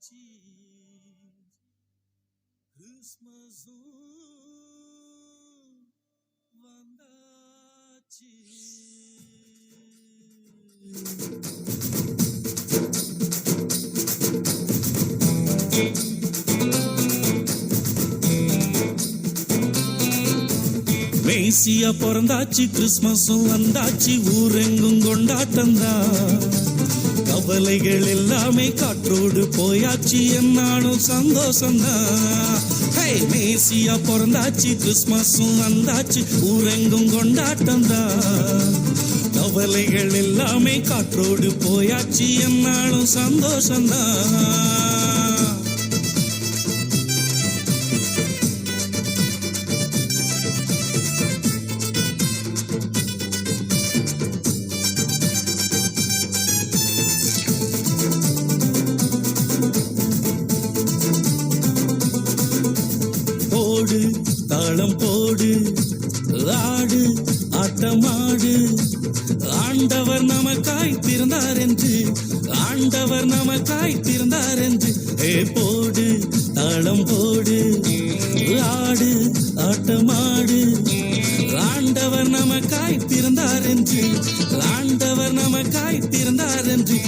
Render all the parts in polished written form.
வந்தாச்சு கிறிஸ்மஸும் வந்தாச்சு. மேசியா பிறந்தாச்சு, கிறிஸ்மஸும் வந்தாச்சு, ஊரெங்கும் கொண்டாட்டம்தான். கவலைகள் எல்லாமே காற்றோடு போயாச்சு, என்னாலும் சந்தோஷம்தான். மேசியா பிறந்தாச்சு, கிறிஸ்மஸும் வந்தாச்சு, ஊரெங்கும் கொண்டாட்டம்தான். கவலைகள் எல்லாமே காற்றோடு போயாச்சு, என்னாலும் சந்தோஷம்தான். போடு தாளம் போடு, ஆடு ஆட்டமாடு, ஆண்டவர் நமக்காய் பிறந்தார் என்று, ஆண்டவர் நமக்காய் பிறந்தார் என்று. போடு தாளம் போடு, ஆடு ஆட்டமாடு, ஆண்டவர் நமக்காய் பிறந்தார் என்று, ஆண்டவர் நமக்காய் பிறந்தார் என்று.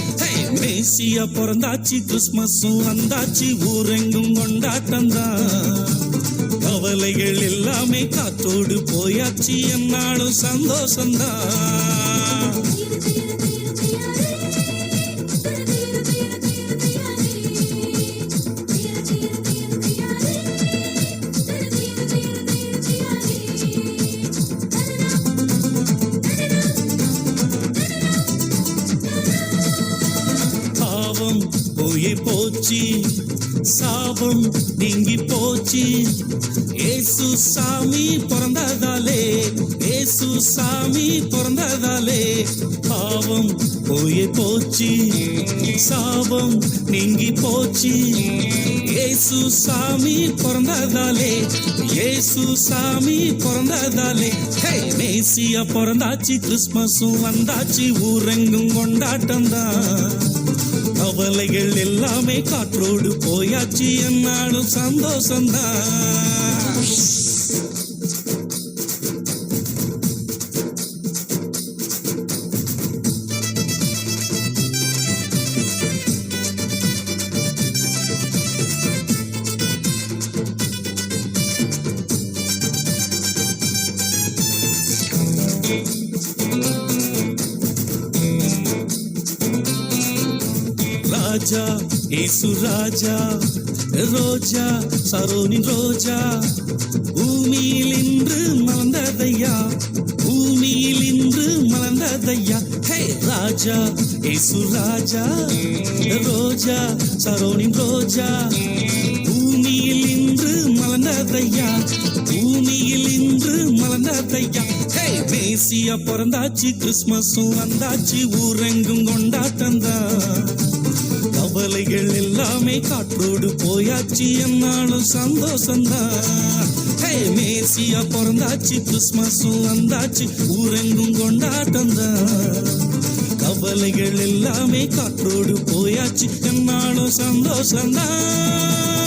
மேசியா பிறந்தாச்சு, கிறிஸ்மஸும் வந்தாச்சு, ஊரெங்கும் கொண்டாட்டம்தான். கவலைகள் எல்லாமே காற்றோடு போயாச்சு, என்னாலும் சந்தோஷம்தான். பாவம் போயே போச்சு, சாபம் நீங்கி போச்சு, ஏசு சாமி பிறந்ததாலே, ஏசு சாமி பிறந்ததாலே. பாவம் போயே போச்சு, சாபம் நீங்கி போச்சு, ஏசு சாமி பிறந்ததாலே, ஏசு சாமி பிறந்ததாலே. மேசியா பிறந்தாச்சு, கிறிஸ்மஸும் வந்தாச்சு, ஊரெங்கும் கொண்டாட்டம்தான். கவலைகள் எல்லாமே காற்றோடு போயாச்சு, என்னாலும் சந்தோஷம்தான். ராஜா ஏசு ராஜா, ரோஜா சரோனின் ரோஜா, பூமியில் இன்று மலர்ந்ததையா, பூமியில் இன்று மலர்ந்ததையா. ராஜா ஏசு ராஜா, ரோஜா சரோனின் ரோஜா, பூமியில் இன்று மலர்ந்ததையா, பூமியில் இன்று மலர்ந்ததையா. மேசியா பிறந்தாச்சு, கிறிஸ்மஸும் வந்தாச்சு, ஊரெங்கும் கொண்டாட்டம்தான். கவலைகள் எல்லாமே காற்றோடு போயாச்சு, என்னாலும் சந்தோஷம்தான். மேசியா பிறந்தாச்சு, கிறிஸ்மஸும் வந்தாச்சு, ஊரெங்கும் கொண்டாட்டம்தான். கவலைகள் எல்லாமே காற்றோடு போயாச்சு, என்னாலும் சந்தோஷம்தான்.